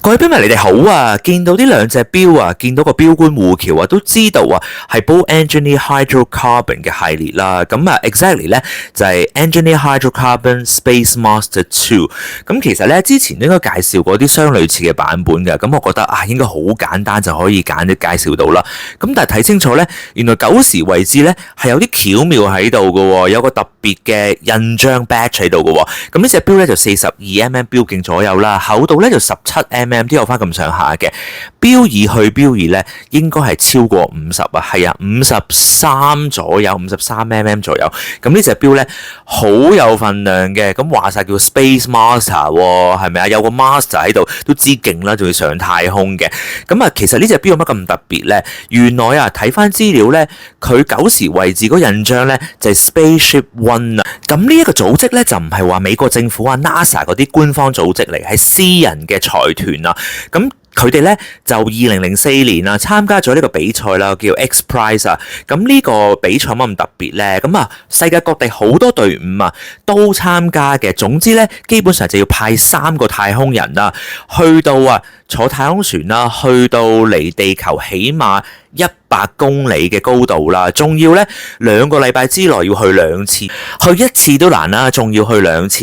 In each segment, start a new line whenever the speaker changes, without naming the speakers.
各位兵迷，你哋好啊！見到呢兩隻錶啊，見到個錶冠護橋啊，都知道啊係 Bolt Engineer Hydrocarbon 嘅系列啦。咁啊 ，exactly 咧就係 Engineer Hydrocarbon Space Master 2。咁其實咧之前應該介紹過啲相類似嘅版本嘅，咁我覺得啊應該好簡單就可以介紹到啦。咁但係睇清楚咧，原來九時位置咧係有啲巧妙喺度嘅，有個特別嘅印章 badge 喺度嘅。咁呢隻錶咧就42mm 錶徑左右啦，厚度咧就17mm。都有翻咁上下嘅，標二去標二咧，應該係超過50啊，係啊，53左右，53mm 左右。咁呢隻錶咧好有份量嘅，咁話晒叫 Space Master 喎，係咪啊？有個 Master 喺度都知勁啦，仲要上太空嘅。咁啊，其實呢隻錶有乜咁特別咧？原來啊，睇翻資料咧，佢九時位置嗰印章咧就係 Spaceship One 啊。咁呢一個組織咧就唔係話美國政府啊 NASA 嗰啲官方組織嚟，係私人嘅財團。咁佢哋咧就2004年啊參加咗呢個比賽啦，叫 X Prize 啊。咁呢個比賽乜咁特別咧？咁啊，世界各地好多隊伍啊都參加嘅。總之咧，基本上就要派3個太空人啦，去到啊坐太空船啦，去到離地球起碼100公里嘅高度啦，仲要咧2個禮拜之內要去2次，去1次都難啦，仲要去2次。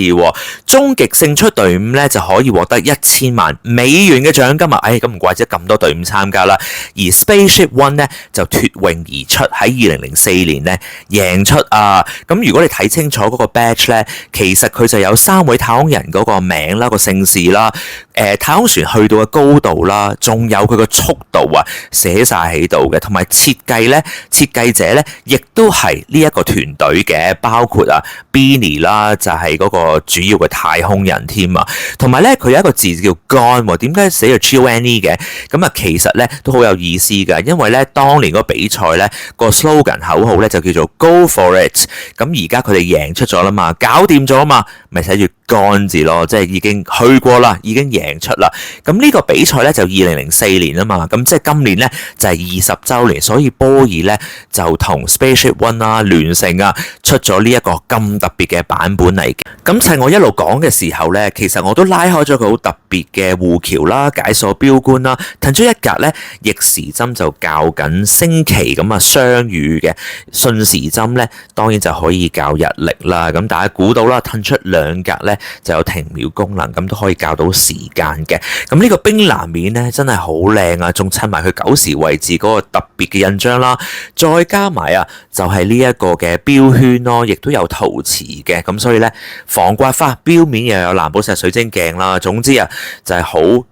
終極勝出隊伍咧就可以獲得$1000萬嘅獎金啊！咁唔怪之咁多隊伍參加啦。而 Spaceship One 咧就脫穎而出，喺2004年咧贏出啊！咁如果你睇清楚嗰個 badge 咧，其實佢就有3位太空人嗰個名啦、個姓氏啦、太空船去到嘅高度啦，仲有佢個速度啊寫晒喺度嘅，同埋設計者咧亦都係呢一個團隊嘅，包括啊 Beanie 啦，就係嗰個主要嘅太空人添啊，同埋咧佢有一個字叫 Gone， 點解寫咗 Gone 嘅？咁啊，其實咧都好有意思㗎，因為咧當年個比賽咧個 slogan 口號咧就叫做 Go for it。咁而家佢哋贏出咗啦嘛，搞掂咗啦嘛，咪寫住 Gone 字咯，即係已經去過啦，已經贏出啦。咁呢個比賽咧就2004年啊嘛，咁即係今年咧就係20週年，所以波爾咧就同 Spaceship One 啦聯成啊，出咗呢一個咁特別嘅版本嚟嘅。咁趁我一路講嘅時候咧，其實我都拉開咗個好特別嘅護橋啦，解鎖錶冠啦，褪咗一格咧，逆時針就校緊星期咁啊雙語嘅，順時針咧當然就可以校日曆啦。咁大家估到啦，褪出2格咧就有停秒功能，咁都可以校到時間嘅。咁呢個冰藍面咧真係好靚啊，仲襯埋佢九時位置嗰個特別嘅印章啦，再加埋啊就係呢一個嘅錶圈咯，亦都有陶瓷嘅，咁所以咧防刮花，錶面又有藍寶石水晶鏡啦，總之啊就係好硬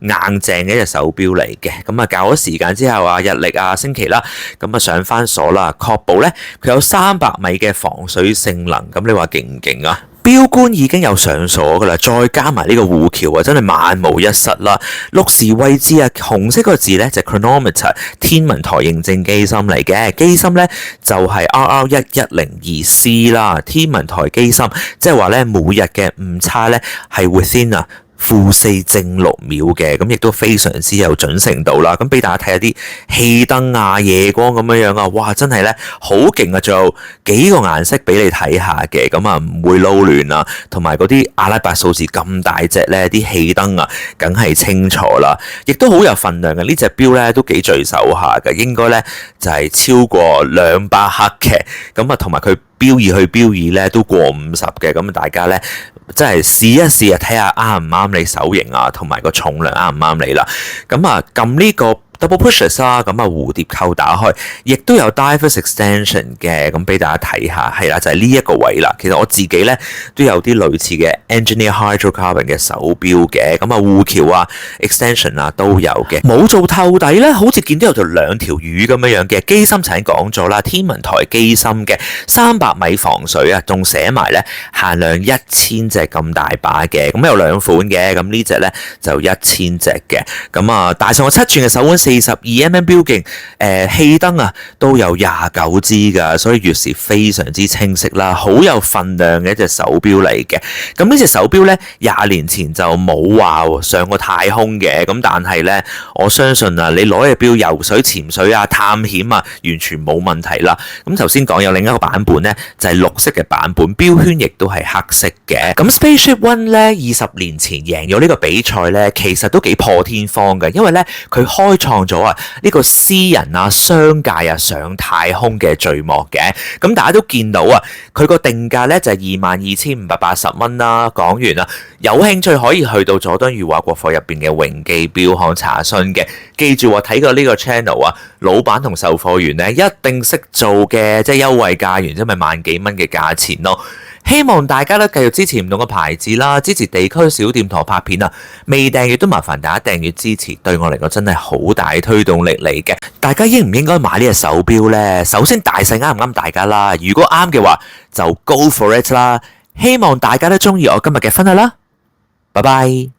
淨嘅一隻手錶嚟嘅。咁啊校咗時間之後啊，日曆啊星期啦，咁啊上翻鎖啦，確保咧佢有300米嘅防水性能，咁你話勁唔勁啊？錶冠已經有上鎖噶啦，再加埋呢個護橋啊，真係萬無一失啦。6時位置啊，紅色嗰個字咧就係 chronometer 天文台認證機芯嚟嘅，機芯咧就係 RR1102C 啦，天文台機芯，即係話咧每日嘅誤差咧係 within 啊-4正6秒嘅，咁亦都非常之有準程度啦。咁俾大家睇下啲氣燈啊、夜光咁樣啊，哇，真係咧好勁啊！仲有幾個顏色俾你睇下嘅，咁啊唔會撈亂啊，同埋嗰啲阿拉伯數字咁大隻咧，啲氣燈啊，梗係清楚啦，亦都好有份量嘅。呢隻錶咧都幾聚手下嘅，應該咧就係超過200克嘅，咁啊同埋佢標二去標二咧都過50嘅，咁大家咧真係試一試啊，睇下啱唔啱你手型啊，同埋個重量啱唔啱你啦。咁啊撳呢個double pushes 啦，咁啊蝴蝶扣打開，亦都有 diverse extension 嘅，咁俾大家睇下，係啦，就係呢一個位啦。其實我自己咧都有啲類似嘅 Engineer Hydrocarbon 嘅手錶嘅，咁啊護橋啊 extension 啊都有嘅。冇做透底咧，好似見到有2條魚咁樣嘅機芯，曾經講咗啦，天文台機芯嘅300米防水啊，仲寫埋咧限量1000隻咁大把嘅，咁有2款嘅，咁呢隻咧就1000隻嘅，咁啊戴上個7寸嘅手腕 42mm 標徑，氣燈啊都有29支噶，所以月時非常之清晰啦，好有分量嘅一隻手錶嚟嘅。咁呢隻手錶咧，20年前就冇話上過太空嘅，咁但係咧，我相信啊，你攞隻錶游水、潛水啊、探險啊，完全冇問題啦。咁頭先講有另一個版本咧，就係綠色嘅版本，錶圈亦都係黑色嘅。咁 Spaceship One 咧，20年前贏咗呢個比賽咧，其實都幾破天荒嘅，因為咧佢開創咗呢個私人啊、商界啊上太空嘅序幕嘅。咁大家都見到啊，佢個定價咧就係22,580蚊啦，港元啊。有興趣可以去到佐敦裕華國貨入邊嘅榮記錶行查詢嘅。記住睇過呢個 channel 啊，老闆同售貨員咧一定識做嘅，即係優惠價完，即係萬幾蚊嘅價錢咯。希望大家都繼續支持唔同嘅牌子啦，支持地區小店同我拍片啊！未訂閱都麻煩大家訂閱支持，對我嚟講真係好大推動力嚟嘅。大家應唔應該買呢隻手錶呢？首先大細啱唔啱大家啦？如果啱嘅話就 go for it 啦！希望大家都中意我今日嘅分享啦，拜拜。